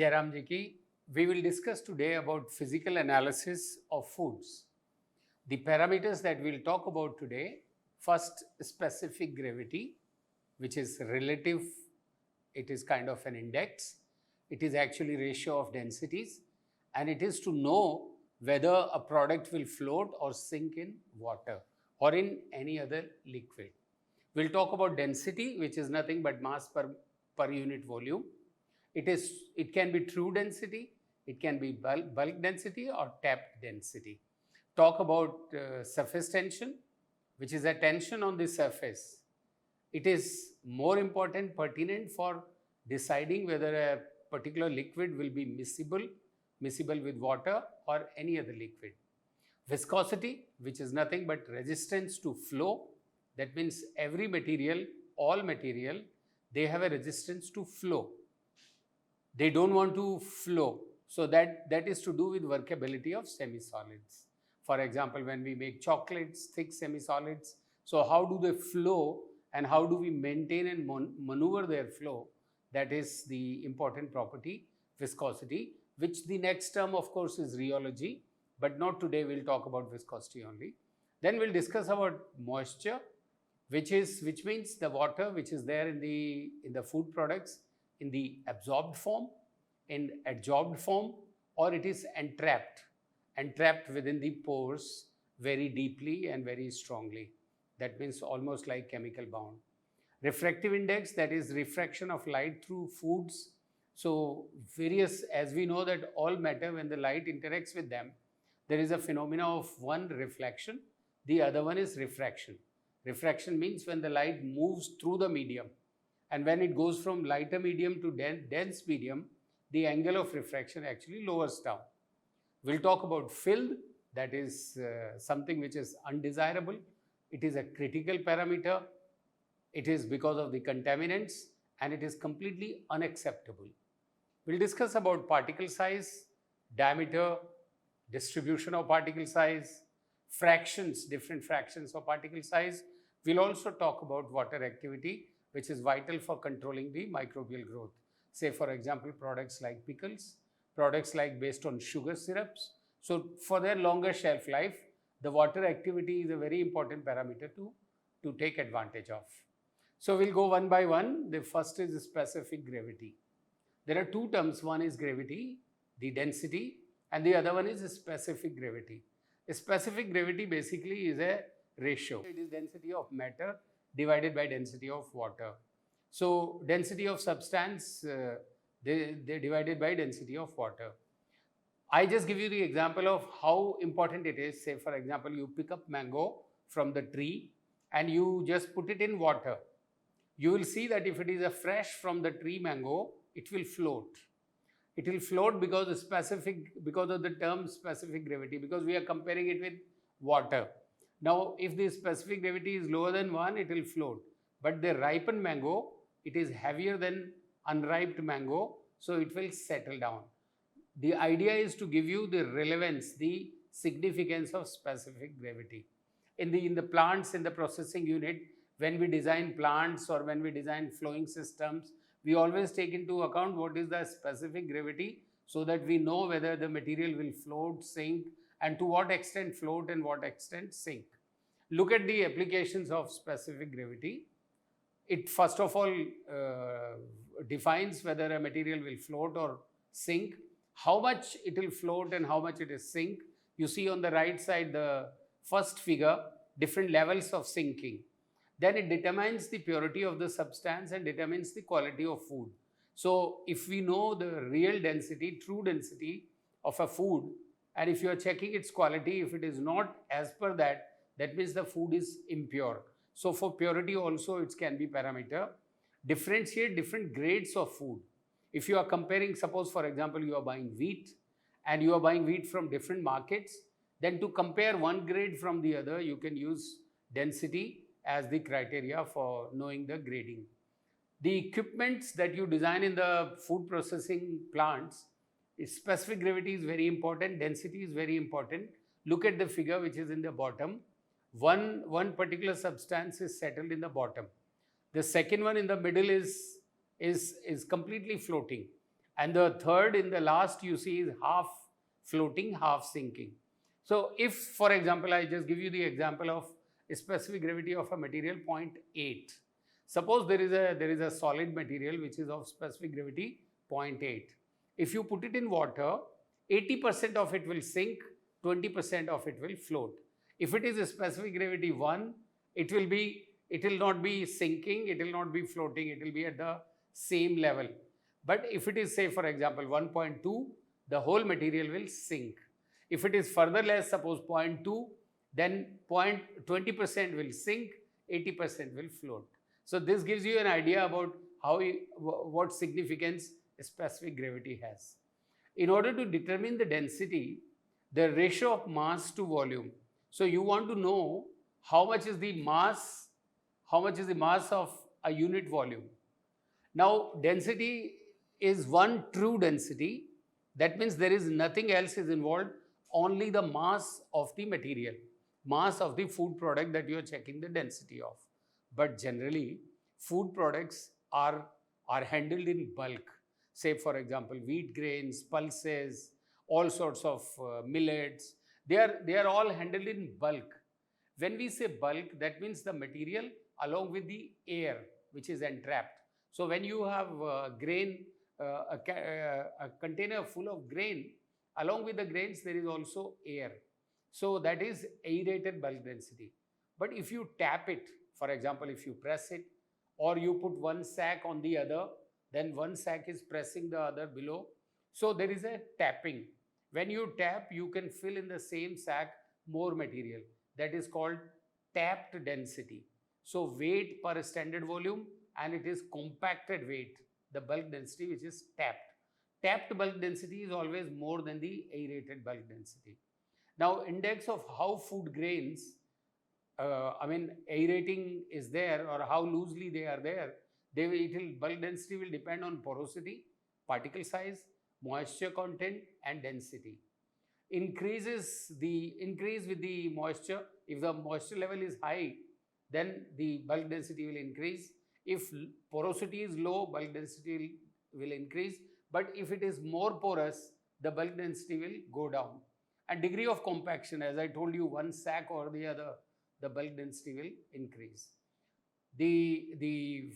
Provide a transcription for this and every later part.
Jairam ji ki. We will discuss today about physical analysis of foods. The parameters that we'll talk about today, first specific gravity, which is relative, it is kind of an index. It is actually ratio of densities, and it is to know whether a product will float or sink in water or in any other liquid. We'll talk about density, which is nothing but mass per unit volume. It can be true density, it can be bulk density or tapped density. Talk about surface tension, which is a tension on the surface. It is more important, pertinent for deciding whether a particular liquid will be miscible with water or any other liquid. Viscosity, which is nothing but resistance to flow. That means every material, all material, they have a resistance to flow. They don't want to flow. So that is to do with workability of semi-solids. For example, when we make chocolates, thick semi-solids, so how do they flow and how do we maintain and maneuver their flow? That is the important property, viscosity, which the next term, of course, is rheology, but not today. We'll talk about viscosity only. Then we'll discuss about moisture, which means the water which is there in the food products in the absorbed form, in adsorbed form, or it is entrapped within the pores very deeply and very strongly. That means almost like chemical bound. Refractive index, that is refraction of light through foods. So various, as we know that all matter, when the light interacts with them, there is a phenomena of one reflection, the other one is refraction. Refraction means when the light moves through the medium, and when it goes from lighter medium to dense medium, the angle of refraction actually lowers down. We'll talk about filled, that is something which is undesirable. It is a critical parameter. It is because of the contaminants, and it is completely unacceptable. We'll discuss about particle size, diameter, distribution of particle size, fractions, different fractions of particle size. We'll also talk about water activity, which is vital for controlling the microbial growth. Say, for example, products like pickles, products like based on sugar syrups. So for their longer shelf life, the water activity is a very important parameter to take advantage of. So we'll go one by one. The first is specific gravity. There are two terms. One is gravity, the density, and the other one is specific gravity. A specific gravity basically is a ratio. It is density of matter divided by density of water. So density of substance, they divided by density of water. I just give you the example of how important it is. Say, for example, you pick up mango from the tree and you just put it in water. You will see that if it is a fresh from the tree mango, it will float. It will float because of the term specific gravity, because we are comparing it with water. Now, if the specific gravity is lower than 1, it will float. But the ripened mango, it is heavier than unripe mango, so it will settle down. The idea is to give you the relevance, the significance of specific gravity. In the plants, in the processing unit, when we design plants or when we design flowing systems, we always take into account what is the specific gravity, so that we know whether the material will float, sink, and to what extent float and what extent sink. Look at the applications of specific gravity. It first of all defines whether a material will float or sink, how much it will float and how much it is sink. You see on the right side, the first figure, different levels of sinking. Then it determines the purity of the substance and determines the quality of food. So if we know the real density, true density of a food, and if you are checking its quality, if it is not as per that, that means the food is impure. So for purity also, it can be parameter. Differentiate different grades of food. If you are comparing, suppose for example, you are buying wheat and you are buying wheat from different markets, then to compare one grade from the other, you can use density as the criteria for knowing the grading. The equipments that you design in the food processing plants, specific gravity is very important, density is very important. Look at the figure which is in the bottom. One particular substance is settled in the bottom. The second one in the middle is completely floating. And the third in the last you see is half floating, half sinking. So if, for example, I just give you the example of a specific gravity of a material 0.8. Suppose there is a solid material which is of specific gravity 0.8. If you put it in water, 80% of it will sink, 20% of it will float. If it is a specific gravity 1, it will not be sinking, it will not be floating, it will be at the same level. But if it is, say, for example, 1.2, the whole material will sink. If it is further less, suppose 0.2, then 20% will sink, 80% will float. So this gives you an idea about what significance specific gravity has. In order to determine the density, the ratio of mass to volume. So you want to know how much is the mass of a unit volume. Now density is one true density. That means there is nothing else is involved, only the mass of the material, mass of the food product that you are checking the density of. But generally, food products are handled in bulk. Say, for example, wheat grains, pulses, all sorts of millets. They are all handled in bulk. When we say bulk, that means the material along with the air which is entrapped. So when you have grain, a container full of grain, along with the grains there is also air. So that is aerated bulk density. But if you tap it, for example, if you press it or you put one sack on the other, then one sack is pressing the other below. So there is a tapping. When you tap, you can fill in the same sack more material. That is called tapped density. So weight per standard volume, and it is compacted weight, the bulk density which is tapped. Tapped bulk density is always more than the aerated bulk density. Now index of how food grains, aerating is there or how loosely they are there, bulk density will depend on porosity, particle size, moisture content and density. Increase with the moisture. If the moisture level is high, then the bulk density will increase. If porosity is low, bulk density will increase. But if it is more porous, the bulk density will go down. And degree of compaction, as I told you, one sack or the other, the bulk density will increase. The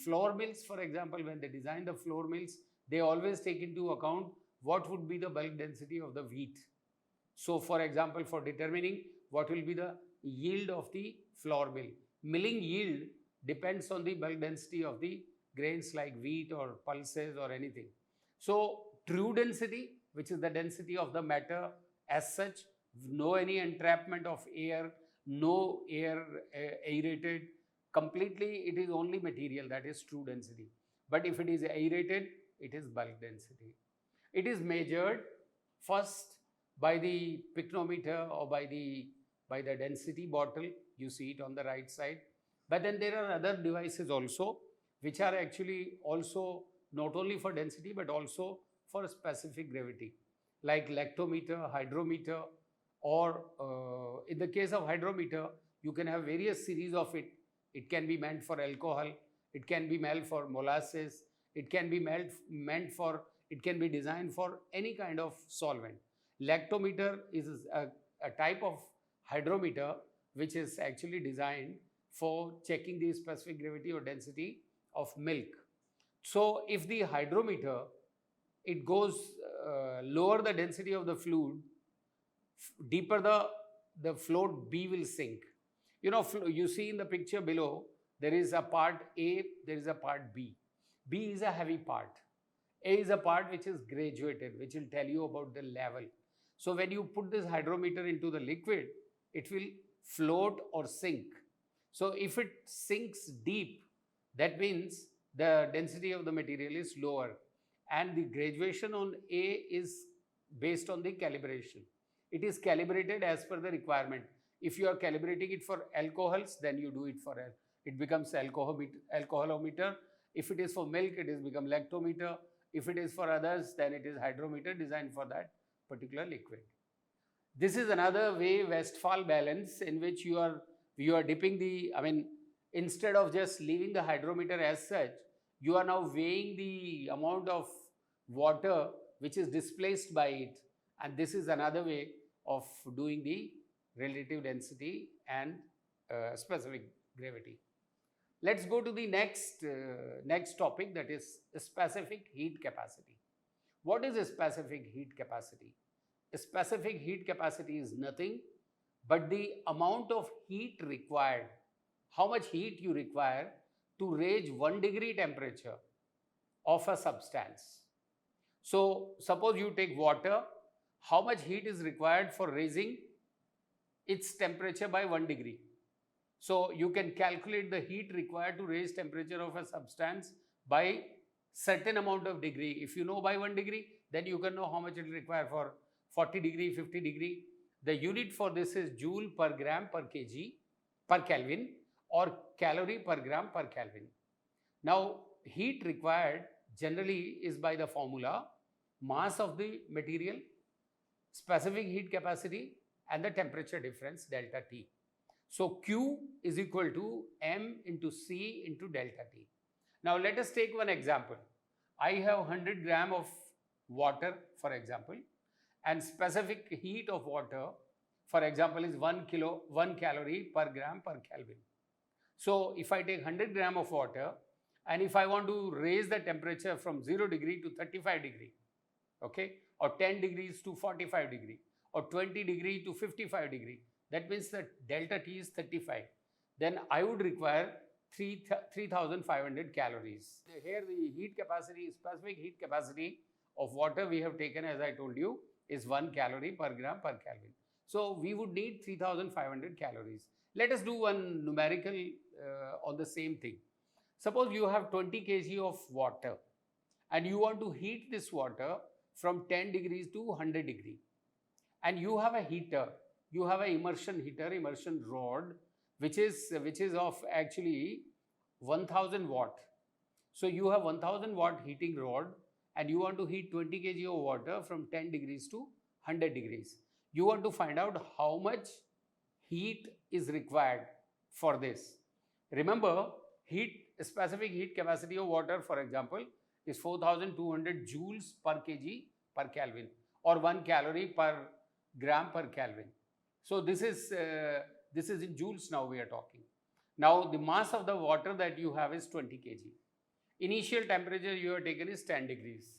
flour mills, for example, when they design the flour mills, they always take into account what would be the bulk density of the wheat. So, for example, for determining what will be the yield of the flour mill, milling yield depends on the bulk density of the grains like wheat or pulses or anything. So, true density, which is the density of the matter as such, no any entrapment of air, no air aerated, completely it is only material, that is true density. But if it is aerated, it is bulk density. It is measured first by the pycnometer or by the density bottle. You see it on the right side. But then there are other devices also which are actually also not only for density but also for specific gravity, like lactometer, hydrometer, or in the case of hydrometer, you can have various series of it. It can be meant for alcohol, it can be meant for molasses, it can be it can be designed for any kind of solvent. Lactometer is a type of hydrometer which is actually designed for checking the specific gravity or density of milk. So if the hydrometer, it goes lower the density of the fluid, deeper the float B will sink. You know, you see in the picture below, there is a part A, there is a part B. B is a heavy part. A is a part which is graduated, which will tell you about the level. So when you put this hydrometer into the liquid, it will float or sink. So if it sinks deep, that means the density of the material is lower, and the graduation on A is based on the calibration. It is calibrated as per the requirement. If you are calibrating it for alcohols, then you do it for it becomes alcoholometer. If it is for milk, it is become lactometer. If it is for others, then it is hydrometer designed for that particular liquid. This is another way, Westphal balance, in which you are dipping the, instead of just leaving the hydrometer as such, you are now weighing the amount of water which is displaced by it, and this is another way of doing the relative density and specific gravity. Let's go to the next topic, that is specific heat capacity. What is a specific heat capacity? A specific heat capacity is nothing but the amount of heat required, how much heat you require to raise 1 degree temperature of a substance. So suppose you take water, how much heat is required for raising its temperature by 1 degree? So you can calculate the heat required to raise temperature of a substance by certain amount of degree. If you know by 1 degree, then you can know how much it will require for 40 degree, 50 degree. The unit for this is joule per gram per kg per Kelvin, or calorie per gram per Kelvin. Now heat required generally is by the formula mass of the material, specific heat capacity, and the temperature difference delta T. So Q is equal to M into C into delta T. Now let us take one example. I have 100 gram of water, for example, and specific heat of water, for example, is 1 calorie per gram per Kelvin. So if I take 100 gram of water, and if I want to raise the temperature from 0 degree to 35 degree, okay, or 10 degrees to 45 degree, or 20 degree to 55 degree, that means that delta T is 35. Then I would require 3,500 calories. Here the heat capacity, specific heat capacity of water we have taken, as I told you, is 1 calorie per gram per Kelvin. So we would need 3,500 calories. Let us do one numerical on the same thing. Suppose you have 20 kg of water and you want to heat this water from 10 degrees to 100 degree, and you have a heater, you have an immersion heater, immersion rod, which is of actually 1000 watt. So you have 1000 watt heating rod and you want to heat 20 kg of water from 10 degrees to 100 degrees. You want to find out how much heat is required for this. Remember, specific heat capacity of water, for example, is 4200 joules per kg per Kelvin, or 1 calorie per gram per Kelvin. So this is in joules now we are talking. Now the mass of the water that you have is 20 kg. Initial temperature you have taken is 10 degrees.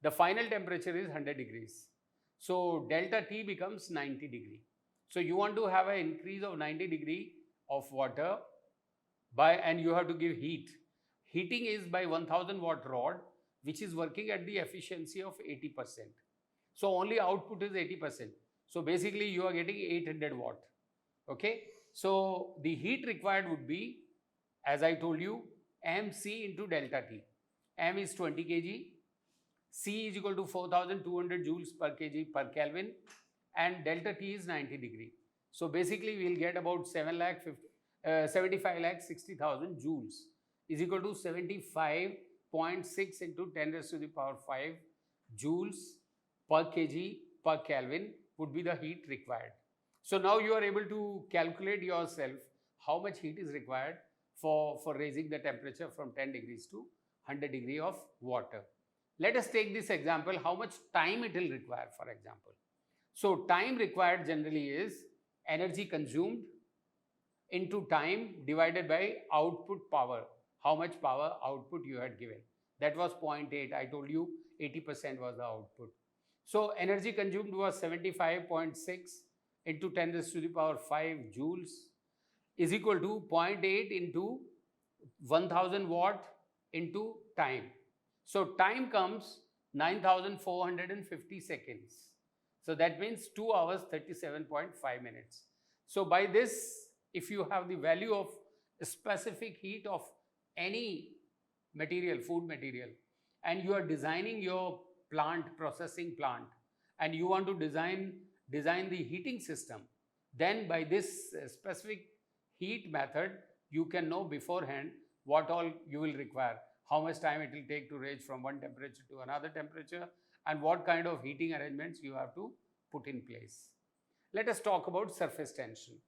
The final temperature is 100 degrees. So delta T becomes 90 degree. So you want to have an increase of 90 degree of water and you have to give heat. Heating is by 1000 watt rod, which is working at the efficiency of 80%. So only output is 80%. So basically you are getting 800 watt. Okay. So the heat required would be, as I told you, mc into delta T. M is 20 kg, C is equal to 4200 joules per kg per Kelvin, and delta T is 90 degree. So basically we will get about 75,60,000 joules is equal to 75.6 into 10 raised to the power 5 joules per kg per Kelvin would be the heat required. So now you are able to calculate yourself how much heat is required for raising the temperature from 10 degrees to 100 degree of water. Let us take this example, how much time it will require, for example. So time required generally is energy consumed into time divided by output power, how much power output you had given. That was 0.8, I told you 80% was the output. So energy consumed was 75.6 into 10 raised to the power 5 joules is equal to 0.8 into 1000 watt into time. So time comes 9450 seconds. So that means 2 hours 37.5 minutes. So by this, if you have the value of specific heat of any material, food material, and you are designing your processing plant, and you want to design the heating system, then by this specific heat method, you can know beforehand what all you will require, how much time it will take to range from one temperature to another temperature, and what kind of heating arrangements you have to put in place. Let us talk about surface tension.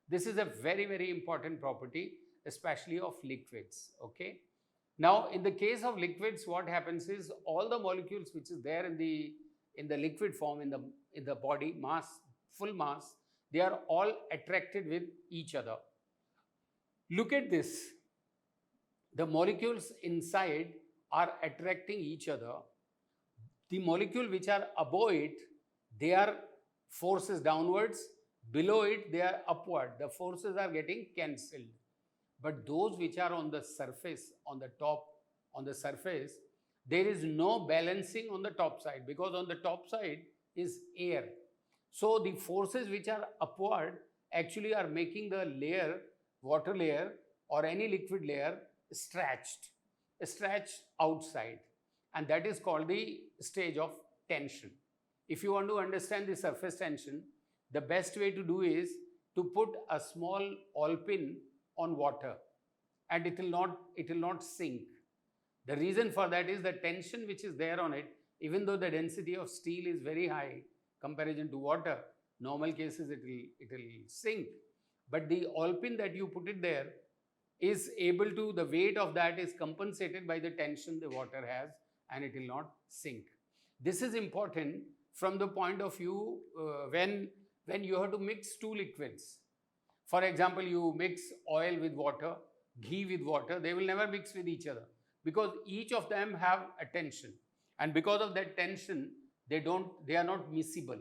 This is a very, very important property, especially of liquids, okay? Now, in the case of liquids, what happens is all the molecules which is there in the liquid form in the body mass, full mass, they are all attracted with each other. Look at this. The molecules inside are attracting each other. The molecule which are above it, they are forces downwards. Below it, they are upward. The forces are getting cancelled. But those which are on the surface, on the top, on the surface, there is no balancing on the top side, because on the top side is air. So the forces which are upward actually are making the layer, water layer or any liquid layer, stretched outside, and that is called the stage of tension. If you want to understand the surface tension, the best way to do is to put a small oil pin on water, and it will not sink. The reason for that is the tension which is there on it. Even though the density of steel is very high comparison to water, normal cases it will sink, but the oil pin that you put it there is able to, the weight of that is compensated by the tension the water has, and it will not sink. This is important from the point of view when you have to mix two liquids. For example, you mix oil with water, ghee with water, they will never mix with each other, because each of them have a tension, and because of that tension they are not miscible.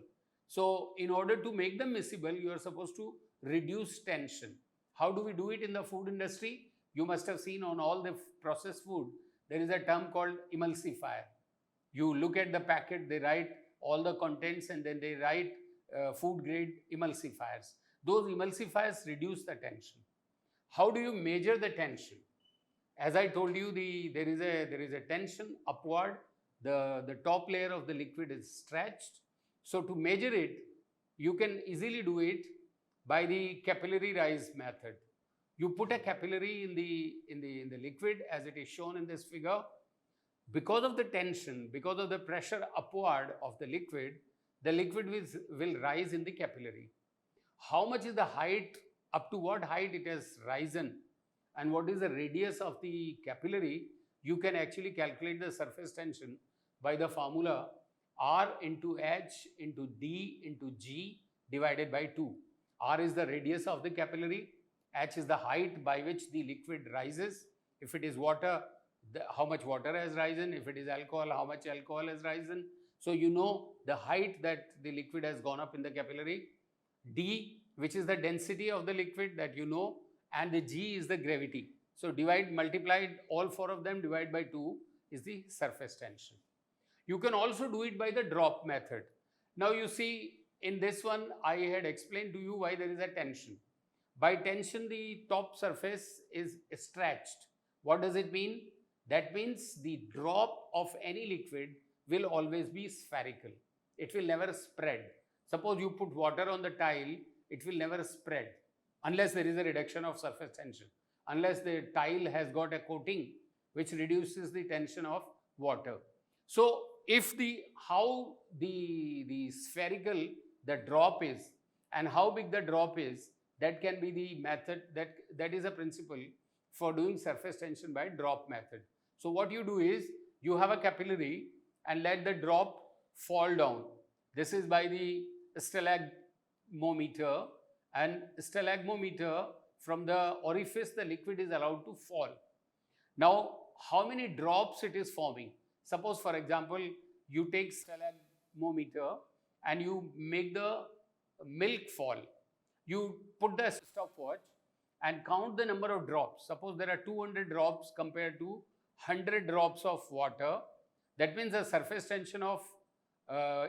So in order to make them miscible, you are supposed to reduce tension. How do we do it in the food industry? You must have seen on all the processed food, there is a term called emulsifier. You look at the packet, they write all the contents, and then they write food grade emulsifiers. Those emulsifiers reduce the tension. How do you measure the tension? As I told you, there is a tension upward. The top layer of the liquid is stretched. So to measure it, you can easily do it by the capillary rise method. You put a capillary in the liquid as it is shown in this figure. Because of the tension, because of the pressure upward of the liquid will rise in the capillary. How much is the height, up to what height it has risen, and what is the radius of the capillary, you can actually calculate the surface tension by the formula R into H into D into G divided by 2. R is the radius of the capillary, H is the height by which the liquid rises. If it is water, how much water has risen. If it is alcohol, how much alcohol has risen. So you know the height that the liquid has gone up in the capillary. D, which is the density of the liquid, that you know, and the G is the gravity. So multiply all four of them, divide by 2 is the surface tension. You can also do it by the drop method. Now you see, in this one I had explained to you why there is a tension. By tension, the top surface is stretched. What does it mean? That means the drop of any liquid will always be spherical. It will never spread. Suppose you put water on the tile, it will never spread unless there is a reduction of surface tension, unless the tile has got a coating which reduces the tension of water. So if how the spherical the drop is and how big the drop is, that can be the method, that is a principle for doing surface tension by drop method. So what you do is, you have a capillary and let the drop fall down. This is by the stalagmometer, and stalagmometer, from the orifice the liquid is allowed to fall. Now how many drops it is forming? Suppose, for example, you take stalagmometer and you make the milk fall. You put the stopwatch and count the number of drops. Suppose there are 200 drops compared to 100 drops of water. That means the surface tension of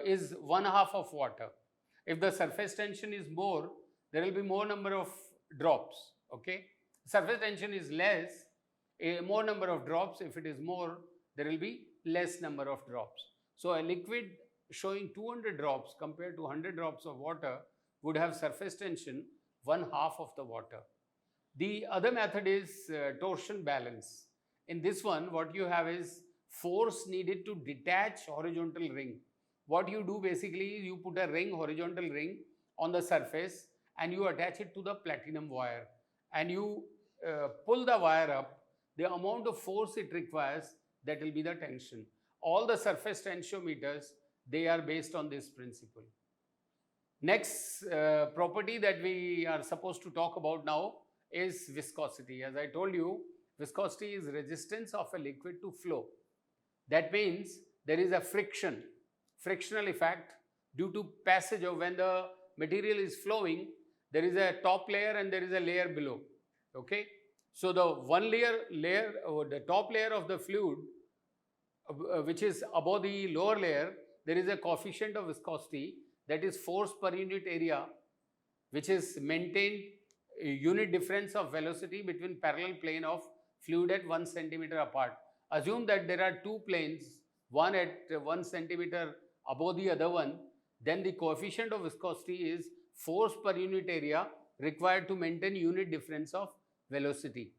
is 1/2 of water. If the surface tension is more, there will be more number of drops. Okay, surface tension is less, more number of drops. If it is more, there will be less number of drops. So a liquid showing 200 drops compared to 100 drops of water would have surface tension 1/2 of the water. The other method is torsion balance. In this one, what you have is force needed to detach horizontal ring. What you do basically is you put a ring, horizontal ring on the surface, and you attach it to the platinum wire, and you pull the wire up. the amount of force it requires, that will be the tension. All the surface tensiometers, they are based on this principle. Next property that we are supposed to talk about now is viscosity. As I told you, viscosity is resistance of a liquid to flow. That means there is a frictional effect due to passage of when the material is flowing, there is a top layer and there is a layer below. Okay. So the one layer or the top layer of the fluid, which is above the lower layer, there is a coefficient of viscosity, that is force per unit area, which is maintained a unit difference of velocity between parallel plane of fluid at 1 centimeter apart. Assume that there are two planes, one at 1 centimeter above the other one, then the coefficient of viscosity is force per unit area required to maintain unit difference of velocity.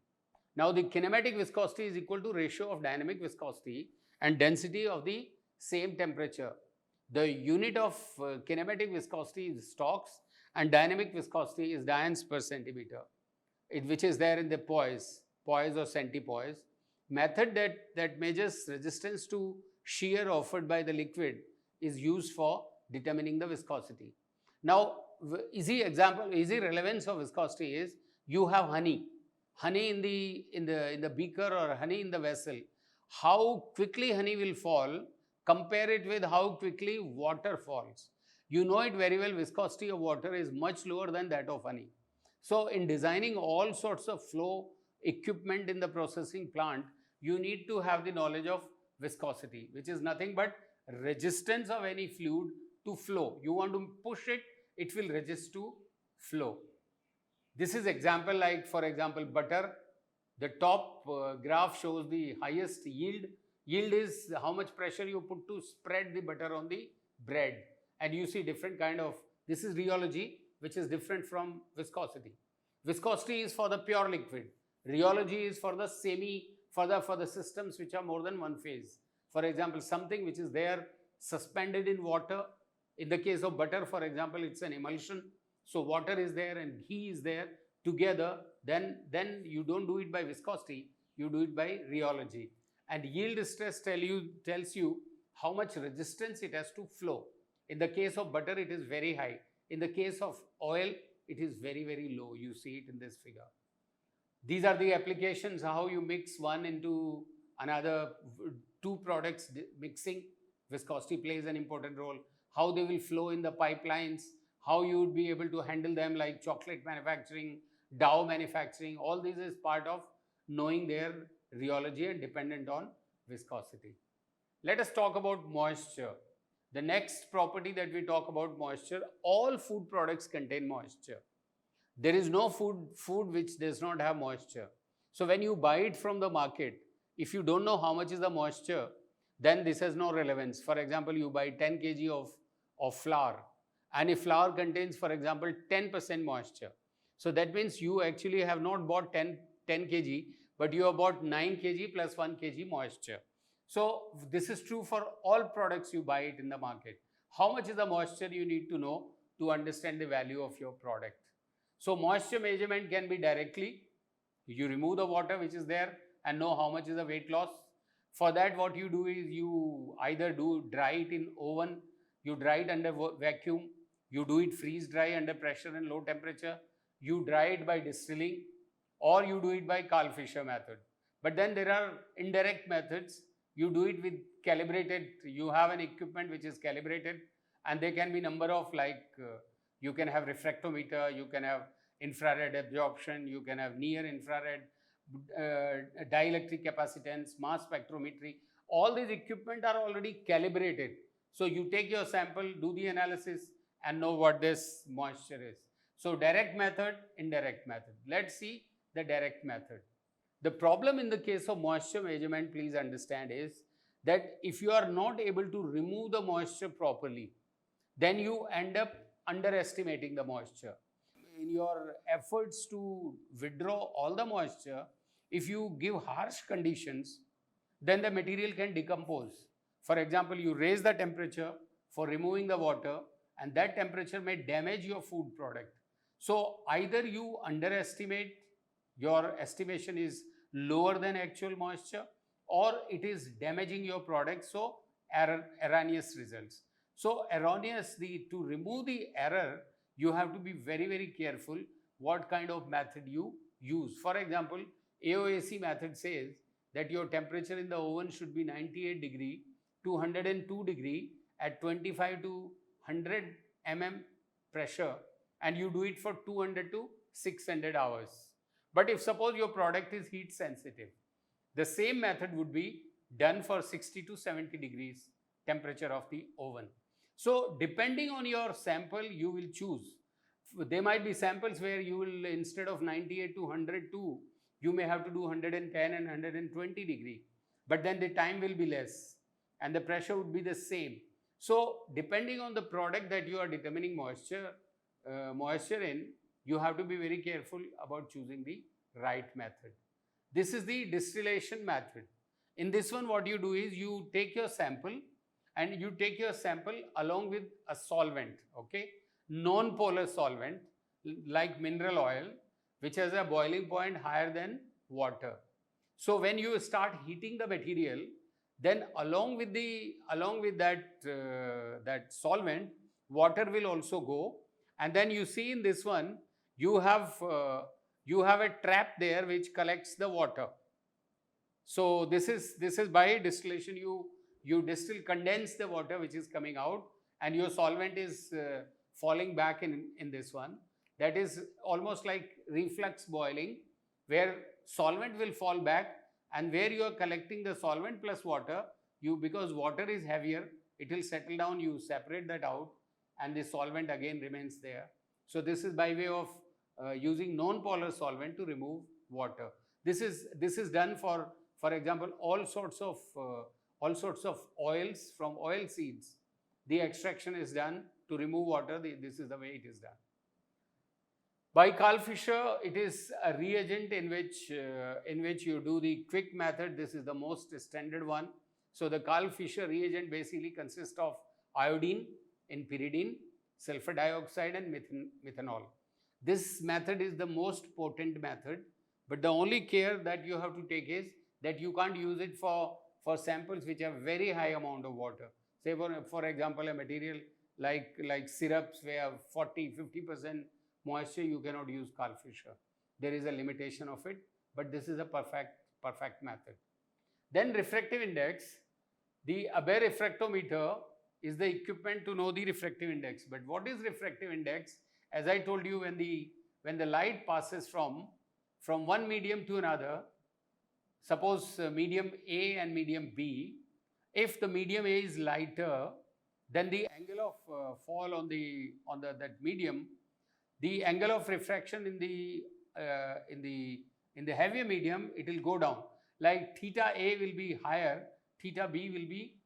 Now the kinematic viscosity is equal to ratio of dynamic viscosity and density of the same temperature. The unit of kinematic viscosity is Stokes and dynamic viscosity is dynes per centimeter, which is there in the poise or centipoise. Method that measures resistance to shear offered by the liquid is used for determining the viscosity. Now, easy relevance of viscosity is, you have honey in the beaker or honey in the vessel. How quickly honey will fall, compare it with how quickly water falls. You know it very well, viscosity of water is much lower than that of honey. So in designing all sorts of flow equipment in the processing plant, you need to have the knowledge of viscosity, which is nothing but resistance of any fluid to flow. You want to push it, it will resist to flow. This is example like, for example, butter. The top graph shows the highest yield. Yield is how much pressure you put to spread the butter on the bread. And you see different kind of, this is rheology, which is different from viscosity. Viscosity is for the pure liquid. Rheology is for the for the systems which are more than one phase. For example, something which is there suspended in water. In the case of butter, for example, it's an emulsion. So water is there and ghee is there together. Then you don't do it by viscosity, you do it by rheology. And yield stress tells you how much resistance it has to flow. In the case of butter, it is very high. In the case of oil, it is very, very low. You see it in this figure. These are the applications, how you mix one into another, two products mixing. Viscosity plays an important role. How they will flow in the pipelines, how you would be able to handle them like chocolate manufacturing, dough manufacturing. All this is part of knowing their rheology and dependent on viscosity. Let us talk about moisture. The next property that we talk about, moisture. All food products contain moisture. There is no food which does not have moisture. So when you buy it from the market, if you don't know how much is the moisture, then this has no relevance. For example, you buy 10 kg of flour, and if flour contains, for example, 10% moisture. So that means you actually have not bought 10 kg, but you have bought 9 kg plus 1 kg moisture. So this is true for all products you buy it in the market. How much is the moisture you need to know to understand the value of your product. So moisture measurement can be directly, you remove the water which is there and know how much is the weight loss. For that, what you do is you either dry it in oven, you dry it under vacuum, you do it freeze dry under pressure and low temperature, you dry it by distilling, or you do it by Carl Fischer method. But then there are indirect methods. You do it with calibrated, you have an equipment which is calibrated, and there can be number of you can have refractometer, you can have infrared absorption, you can have near infrared, dielectric capacitance, mass spectrometry. All these equipment are already calibrated. So you take your sample, do the analysis and know what this moisture is. So direct method, indirect method. Let's see the direct method. The problem in the case of moisture measurement, please understand, is that if you are not able to remove the moisture properly, then you end up underestimating the moisture. In your efforts to withdraw all the moisture, if you give harsh conditions, then the material can decompose. For example, you raise the temperature for removing the water, and that temperature may damage your food product. So either you underestimate, your estimation is lower than actual moisture, or it is damaging your product, so erroneous results. So to remove the error, you have to be very, very careful what kind of method you use. For example, AOAC method says that your temperature in the oven should be 98 degree to 102 degree at 25 to 100 mm pressure, and you do it for 200 to 600 hours. But if suppose your product is heat sensitive, the same method would be done for 60 to 70 degrees temperature of the oven. So depending on your sample, you will choose. There might be samples where you will, instead of 98 to 102, you may have to do 110 and 120 degree. But then the time will be less and the pressure would be the same. So depending on the product that you are determining moisture in, you have to be very careful about choosing the right method. This is the distillation method. In this one, what you do is you take your sample and you take your sample along with a solvent, okay? Non-polar solvent like mineral oil, which has a boiling point higher than water. So when you start heating the material, then along with that solvent, water will also go, and then you see in this one you have a trap there which collects the water. So this is by distillation, you distill, condense the water which is coming out, and your solvent is falling back in this one. That is almost like reflux boiling, where solvent will fall back, and where you are collecting the solvent plus water, because water is heavier, it will settle down, you separate that out, and the solvent again remains there. So this is by way of using non-polar solvent to remove water. This is done for example, all sorts of oils from oil seeds. The extraction is done to remove water. This is the way it is done. By Carl Fisher, it is a reagent in which you do the quick method. This is the most standard one. So the Carl Fisher reagent basically consists of iodine in pyridine, sulfur dioxide, and methanol. This method is the most potent method, but the only care that you have to take is that you can't use it for samples which have very high amount of water. Say for example, a material like syrups where 40-50% moisture, you cannot use Carl Fisher. There is a limitation of it, but this is a perfect method. Then refractive index. The Abbe refractometer is the equipment to know the refractive index. But what is refractive index? As I told you, when the light passes from one medium to another, suppose medium A and medium B, if the medium A is lighter, then the angle of fall on that medium, the angle of refraction in the heavier medium, it will go down. Like theta A will be higher, theta B will be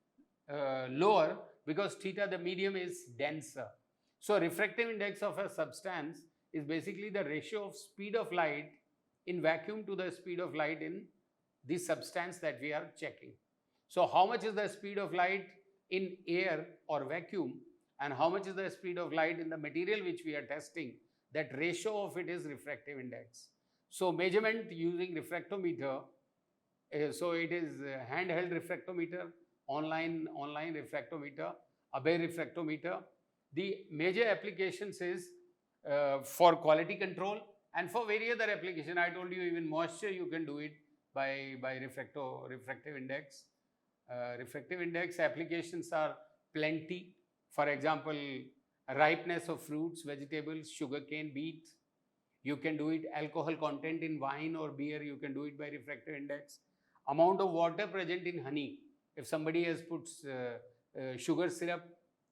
lower, because theta, the medium, is denser. So refractive index of a substance is basically the ratio of speed of light in vacuum to the speed of light in the substance that we are checking. So how much is the speed of light in air or vacuum, and how much is the speed of light in the material which we are testing? That ratio of it is refractive index. So measurement using refractometer, so it is handheld refractometer, online refractometer, Abbe refractometer. The major applications is for quality control and for various other applications. I told you even moisture you can do it by refractive index. Refractive index applications are plenty. For example, ripeness of fruits, vegetables, sugarcane, beet. You can do it. Alcohol content in wine or beer, you can do it by refractive index. Amount of water present in honey. If somebody has put sugar syrup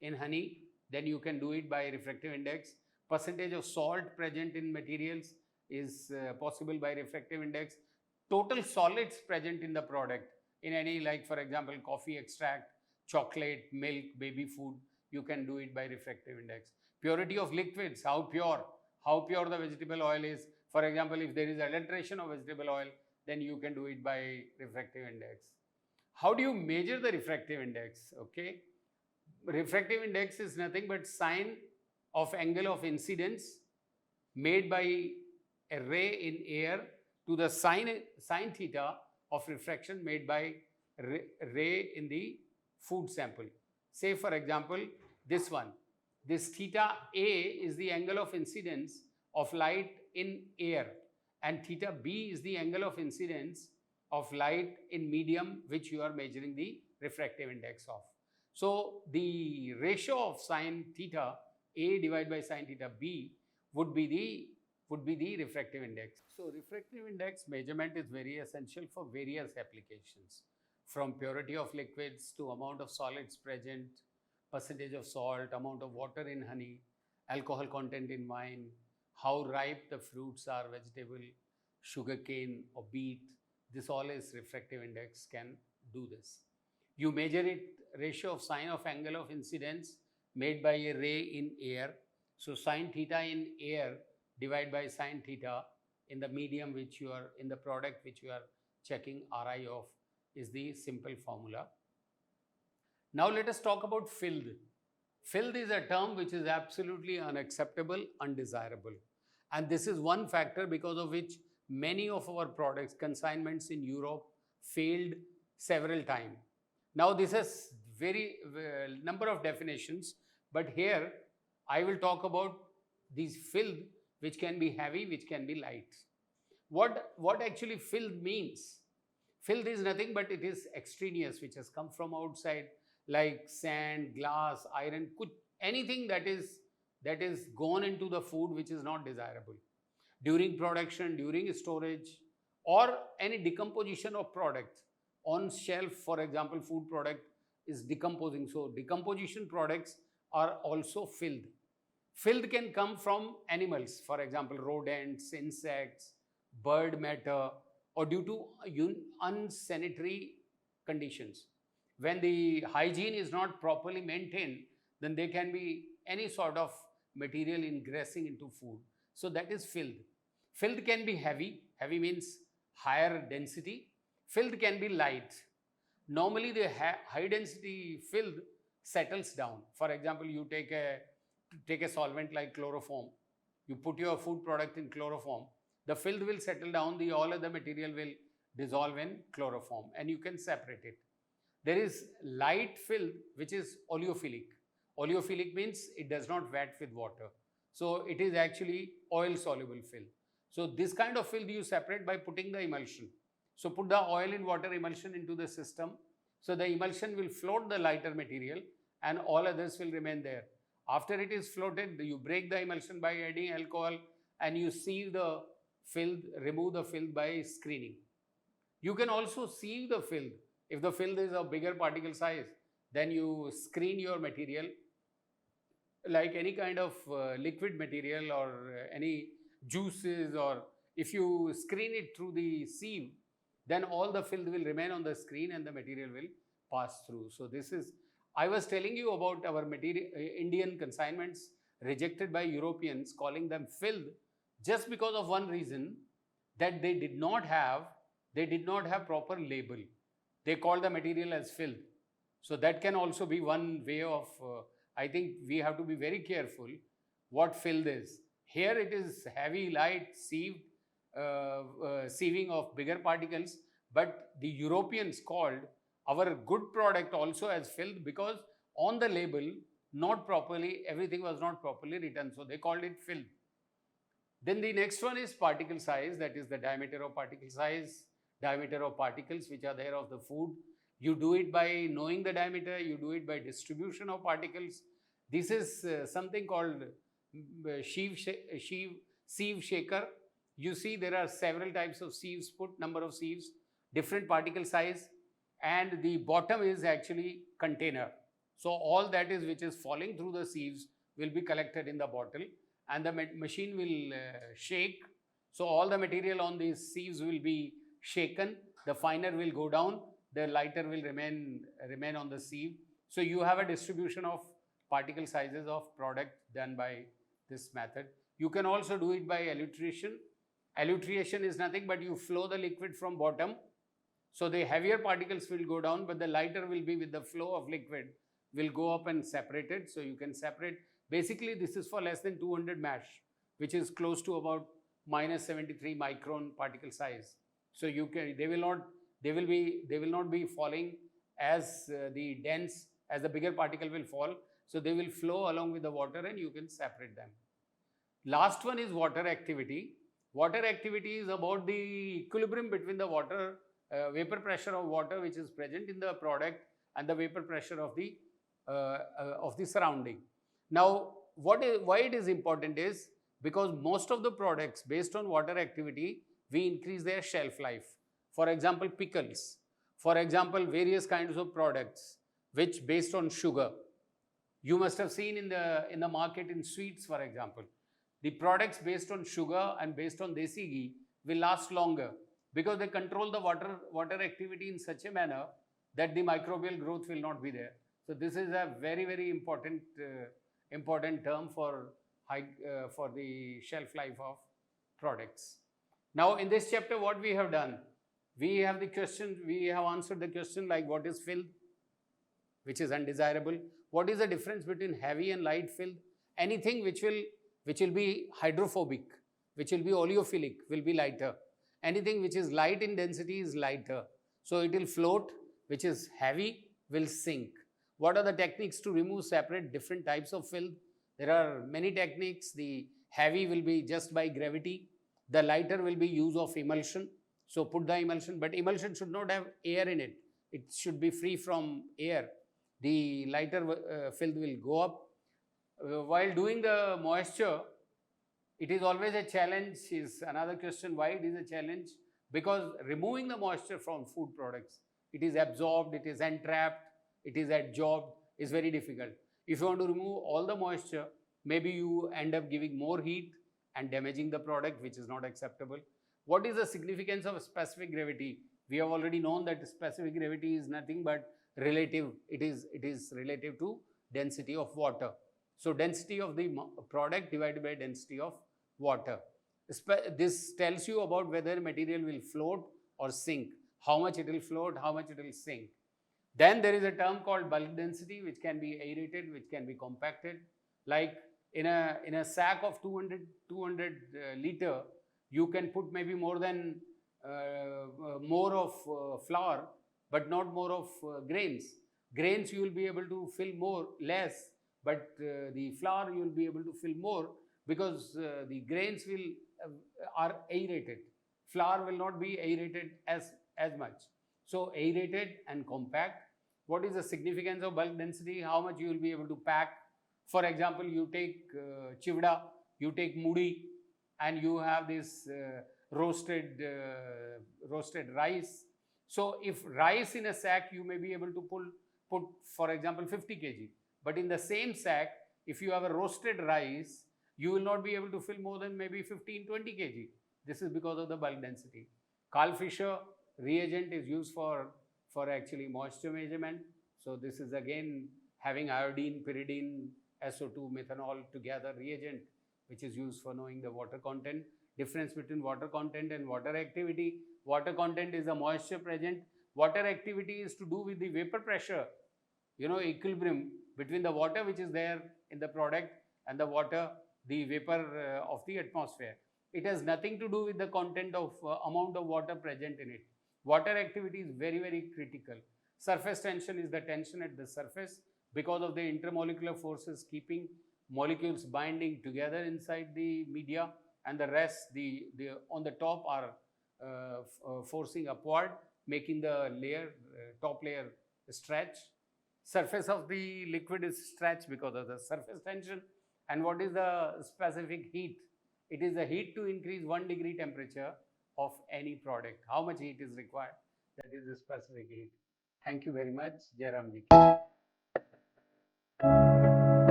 in honey, then you can do it by refractive index. Percentage of salt present in materials is possible by refractive index. Total solids present in the product, in any, like for example, coffee extract, chocolate, milk, baby food, you can do it by refractive index. Purity of liquids, how pure the vegetable oil is. For example, if there is adulteration of vegetable oil, then you can do it by refractive index. How do you measure the refractive index? Okay, refractive index is nothing but sign of angle of incidence made by a ray in air to the sine theta of refraction made by ray in the food sample. Say for example, this one. This theta A is the angle of incidence of light in air, and theta B is the angle of incidence of light in medium which you are measuring the refractive index of. So the ratio of sine theta A divided by sine theta B would be the refractive index. So refractive index measurement is very essential for various applications, from purity of liquids to amount of solids present, percentage of salt, amount of water in honey, alcohol content in wine, how ripe the fruits are, vegetable, sugarcane or beet. This all is refractive index can do this. You measure it ratio of sine of angle of incidence made by a ray in air. So sine theta in air divided by sine theta in the medium which you are, in the product which you are checking RI of, is the simple formula. Now let us talk about filth. Filth is a term which is absolutely unacceptable, undesirable. And this is one factor because of which many of our products, consignments in Europe, failed several times. Now this has very number of definitions, but here I will talk about these filth which can be heavy, which can be light. What actually filth means? Filth is nothing but it is extraneous, which has come from outside, like sand, glass, iron, anything that is gone into the food which is not desirable. During production, during storage, or any decomposition of product on shelf, for example, food product is decomposing. So decomposition products are also filth. Filth can come from animals, for example, rodents, insects, bird matter, or due to unsanitary conditions. When the hygiene is not properly maintained, then there can be any sort of material ingressing into food. So that is filth. Filth can be heavy. Heavy means higher density. Filth can be light. Normally the high density filth settles down. For example, you take a solvent like chloroform. You put your food product in chloroform. The filth will settle down. All other material will dissolve in chloroform and you can separate it. There is light filth which is oleophilic. Oleophilic means it does not wet with water. So it is actually oil soluble filth. So this kind of filth you separate by putting the emulsion. So put the oil in water emulsion into the system. So the emulsion will float the lighter material and all others will remain there. After it is floated, you break the emulsion by adding alcohol and you sieve the filth, remove the filth by screening. You can also sieve the filth. If the filth is of bigger particle size, then you screen your material like any kind of liquid material or any juices, or if you screen it through the sieve, then all the filth will remain on the screen and the material will pass through. So this is, I was telling you about our Indian consignments rejected by Europeans, calling them filth just because of one reason, that they did not have proper label. They call the material as filth. So that can also be one way of, I think we have to be very careful what filth is. Here it is heavy, light, sieved, sieving of bigger particles, but the Europeans called our good product also as filth because on the label, not properly, everything was not properly written. So they called it filth. Then the next one is particle size, that is the diameter of particle size, diameter of particles which are there of the food. You do it by knowing the diameter, you do it by distribution of particles. This is something called sieve shaker. You see there are several types of sieves put, number of sieves, different particle size, and the bottom is actually container. So all that is which is falling through the sieves will be collected in the bottle and the machine will shake. So all the material on these sieves will be shaken, the finer will go down, the lighter will remain on the sieve. So you have a distribution of particle sizes of product done by this method. You can also do it by elutriation. Elutriation is nothing but you flow the liquid from bottom. So the heavier particles will go down, but the lighter will be with the flow of liquid will go up and separate it. So you can separate. Basically, this is for less than 200 mash, which is close to about minus 73 micron particle size. So you can, they will not be falling as the dense, as the bigger particle will fall. So they will flow along with the water and you can separate them. Last one is water activity. Water activity is about the equilibrium between the water, vapor pressure of water which is present in the product and the vapor pressure of the surrounding. Now, why it is important is because most of the products based on water activity, we increase their shelf life. For example, pickles. For example, various kinds of products which based on sugar. You must have seen in the market in sweets, for example. The products based on sugar and based on desi ghee will last longer because they control the water activity in such a manner that the microbial growth will not be there. So this is a very, very important term for the shelf life of products. Now in this chapter, what we have done, we have answered the question like what is filth, which is undesirable. What is the difference between heavy and light filth? Anything which will be hydrophobic, which will be oleophilic, will be lighter. Anything which is light in density is lighter. So it will float, which is heavy will sink. What are the techniques to remove, separate different types of filth? There are many techniques. The heavy will be just by gravity. The lighter will be use of emulsion. So put the emulsion, but emulsion should not have air in it. It should be free from air. The lighter filth will go up. While doing the moisture, it is always a challenge. Is another question why it is a challenge? Because removing the moisture from food products, it is absorbed, it is entrapped, it is adsorbed, is very difficult. If you want to remove all the moisture, maybe you end up giving more heat and damaging the product, which is not acceptable. What is the significance of specific gravity? We have already known that specific gravity is nothing but relative. It is relative to density of water. So density of the product divided by density of water. This tells you about whether material will float or sink, how much it will float, how much it will sink. Then there is a term called bulk density, which can be aerated, which can be compacted. Like in a sack of 200 liter, you can put maybe more of flour, but not more of grains. Grains you will be able to fill less, but the flour you will be able to fill more because the grains are aerated. Flour will not be aerated as much. So aerated and compact. What is the significance of bulk density? How much you will be able to pack? For example, you take chivda, you take mudi, and you have this roasted rice. So if rice in a sack, you may be able to put, for example, 50 kg. But in the same sack, if you have a roasted rice, you will not be able to fill more than maybe 15-20 kg. This is because of the bulk density. Carl Fisher reagent is used for actually moisture measurement. So this is again having iodine, pyridine, SO2, methanol together reagent, which is used for knowing the water content. Difference between water content and water activity. Water content is the moisture present. Water activity is to do with the vapor pressure, equilibrium between the water which is there in the product and the water, the vapor of the atmosphere. It has nothing to do with the content of amount of water present in it. Water activity is very, very critical. Surface tension is the tension at the surface because of the intermolecular forces keeping molecules binding together inside the media, and the rest, the on the top are forcing upward, making the top layer stretch. Surface of the liquid is stretched because of the surface tension. And what is the specific heat? It is the heat to increase 1 degree temperature of any product. How much heat is required? That is the specific heat. Thank you very much, Jairam ji.